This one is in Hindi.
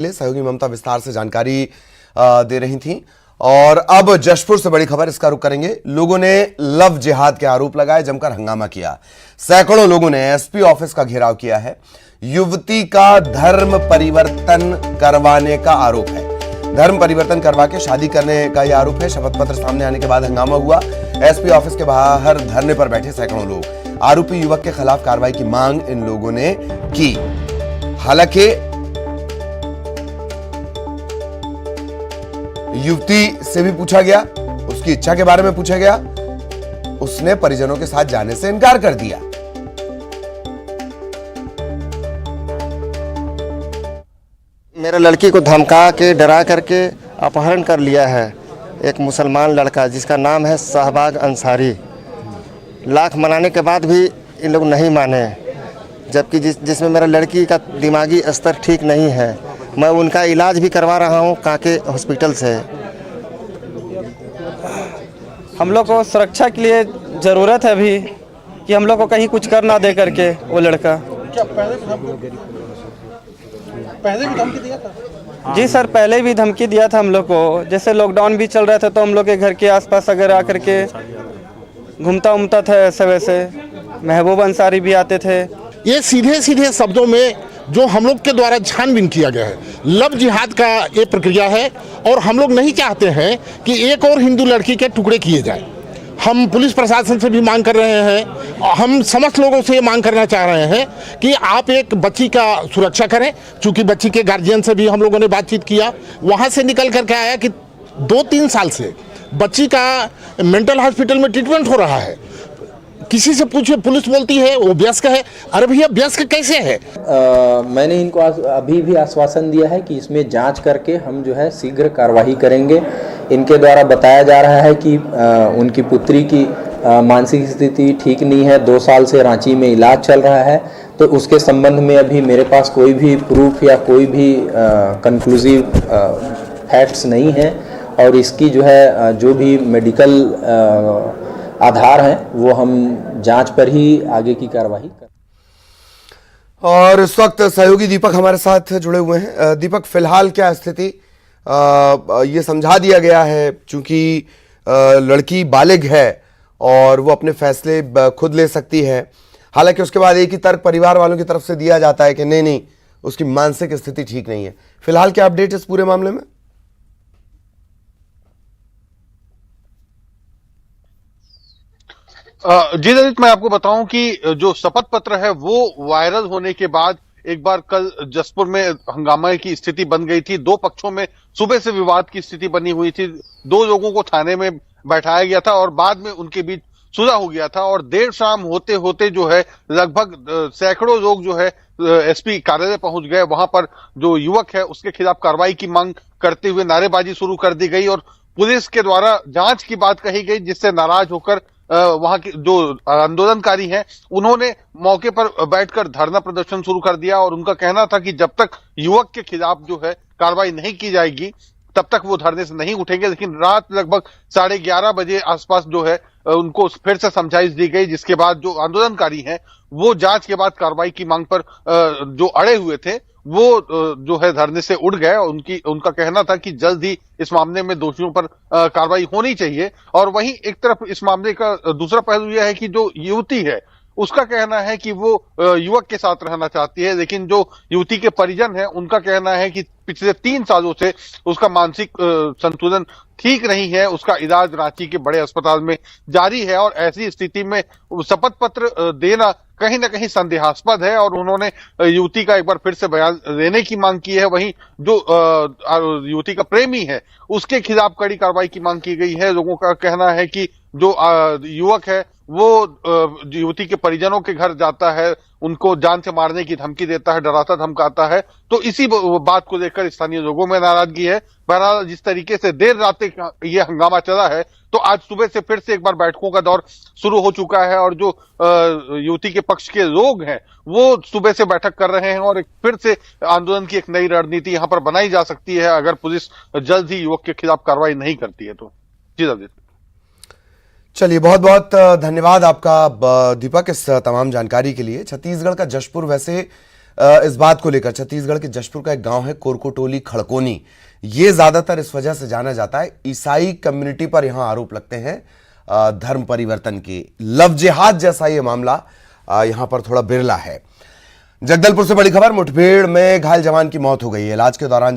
सहयोगी ममता विस्तार से जानकारी दे रही थी। और अब जशपुर से बड़ी खबर, इसका रुख करेंगे। लोगों ने लव जिहाद के आरोप लगाए, जमकर हंगामा किया। सैकड़ों लोगों ने एसपी ऑफिस का घेराव किया है। युवती का धर्म परिवर्तन करवाने का आरोप है। धर्म परिवर्तन करवा के शादी करने का यह आरोप है। शपथ पत्र सामने आने के बाद हंगामा हुआ। एसपी ऑफिस के बाहर धरने पर बैठे सैकड़ों लोग। आरोपी युवक के खिलाफ कार्रवाई की मांग इन लोगों ने की। हालांकि युवती से भी पूछा गया, उसकी इच्छा के बारे में पूछा गया। उसने परिजनों के साथ जाने से इनकार कर दिया। मेरे लड़की को धमका के डरा करके अपहरण कर लिया है एक मुसलमान लड़का जिसका नाम है शहबाज अंसारी। लाख मनाने के बाद भी इन लोग नहीं माने, जबकि जिसमें मेरा लड़की का दिमागी स्तर ठीक नहीं है। मैं उनका इलाज भी करवा रहा हूं काके हॉस्पिटल से। हम लोग को सुरक्षा के लिए ज़रूरत है अभी कि हम लोग को कहीं कुछ कर ना दे करके वो लड़का। क्या पहले भी धमकी दिया था? जी सर, पहले भी धमकी दिया था हम लोग को। जैसे लॉकडाउन भी चल रहा था तो हम लोग के घर के आसपास अगर आकर के घूमता उमता था ऐसे वैसे। महबूब अंसारी भी आते थे। ये सीधे सीधे शब्दों में जो हम लोग के द्वारा छानबीन किया गया है, लव जिहाद का ये प्रक्रिया है। और हम लोग नहीं चाहते हैं कि एक और हिंदू लड़की के टुकड़े किए जाए। हम पुलिस प्रशासन से भी मांग कर रहे हैं, हम समस्त लोगों से ये मांग करना चाह रहे हैं कि आप एक बच्ची का सुरक्षा करें। चूंकि बच्ची के गार्जियन से भी हम लोगों ने बातचीत किया, वहाँ से निकल करके आया कि 2-3 साल से बच्ची का मेंटल हॉस्पिटल में ट्रीटमेंट हो रहा है। किसी से पूछे, पुलिस बोलती है वो व्यस्क है। अरे भैया, व्यस्क कैसे है? मैंने इनको अभी भी आश्वासन दिया है कि इसमें जांच करके हम जो है शीघ्र कार्रवाई करेंगे। इनके द्वारा बताया जा रहा है कि उनकी पुत्री की मानसिक स्थिति ठीक नहीं है, 2 साल से रांची में इलाज चल रहा है। तो उसके संबंध में अभी मेरे पास कोई भी प्रूफ या कोई भी कंक्लूसिव फैक्ट्स नहीं है। और इसकी जो है जो भी मेडिकल आधार हैं वो हम जांच पर ही आगे की कार्रवाई कर। और इस वक्त सहयोगी दीपक हमारे साथ जुड़े हुए हैं। दीपक, फिलहाल क्या स्थिति? ये समझा दिया गया है चूंकि लड़की बालिग है और वो अपने फैसले खुद ले सकती है। हालांकि उसके बाद एक ही तर्क परिवार वालों की तरफ से दिया जाता है कि नहीं नहीं, उसकी मानसिक स्थिति ठीक नहीं है। फिलहाल क्या अपडेट इस पूरे मामले में? जी ललित, मैं आपको बताऊं कि जो शपथ पत्र है वो वायरल होने के बाद एक बार कल जसपुर में हंगामा की स्थिति बन गई थी। 2 पक्षों में सुबह से विवाद की स्थिति बनी हुई थी। 2 लोगों को थाने में बैठाया गया था और बाद में उनके बीच सुलह हो गया था। और देर शाम होते होते जो है लगभग सैकड़ों लोग जो है एसपी कार्यालय पहुंच गए। वहां पर जो युवक है उसके खिलाफ कार्रवाई की मांग करते हुए नारेबाजी शुरू कर दी गई और पुलिस के द्वारा जांच की बात कही गई, जिससे नाराज होकर वहां के जो आंदोलनकारी हैं उन्होंने मौके पर बैठकर धरना प्रदर्शन शुरू कर दिया। और उनका कहना था कि जब तक युवक के खिलाफ जो है कार्रवाई नहीं की जाएगी तब तक वो धरने से नहीं उठेंगे। लेकिन रात लगभग 11:30 बजे आसपास जो है उनको फिर से समझाइश दी गई, जिसके बाद जो आंदोलनकारी हैं वो जांच के बाद कार्रवाई की मांग पर जो अड़े हुए थे वो जो है धरने से उठ गए। उनका कहना था कि जल्द ही इस मामले में दोषियों पर कार्रवाई होनी चाहिए। और वहीं एक तरफ इस मामले का दूसरा पहलू यह है कि जो युवती है उसका कहना है कि वो युवक के साथ रहना चाहती है। लेकिन जो युवती के परिजन हैं उनका कहना है कि पिछले 3 सालों से उसका मानसिक संतुलन ठीक नहीं है। उसका इलाज रांची के बड़े अस्पताल में जारी है और ऐसी स्थिति में शपथ पत्र देना कहीं ना कहीं संदेहास्पद है। और उन्होंने युवती का एक बार फिर से बयान लेने की मांग की है। वहीं जो युवती का प्रेमी है उसके खिलाफ कड़ी कार्रवाई की मांग की गई है। लोगों का कहना है कि जो युवक है वो युवती के परिजनों के घर जाता है, उनको जान से मारने की धमकी देता है, डराता धमकाता है। तो इसी बात को लेकर स्थानीय लोगों में नाराजगी है। बहरहाल जिस तरीके से देर रात ये हंगामा चला है तो आज सुबह से फिर से एक बार बैठकों का दौर शुरू हो चुका है। और जो युवती के पक्ष के लोग हैं वो सुबह से बैठक कर रहे हैं और एक फिर से आंदोलन की एक नई रणनीति यहाँ पर बनाई जा सकती है अगर पुलिस जल्द ही युवक के खिलाफ कार्रवाई नहीं करती है तो। जी दादी। चलिए, बहुत बहुत धन्यवाद आपका दीपक इस तमाम जानकारी के लिए। छत्तीसगढ़ का जशपुर वैसे इस बात को लेकर छत्तीसगढ़ के जशपुर का एक गांव है कोरकोटोली खड़कोनी। ये ज्यादातर इस वजह से जाना जाता है, ईसाई कम्युनिटी पर यहां आरोप लगते हैं धर्म परिवर्तन के। लव जिहाद जैसा ये मामला यहां पर थोड़ा बिरला है। जगदलपुर से बड़ी खबर, मुठभेड़ में घायल जवान की मौत हो गई है। इलाज के दौरान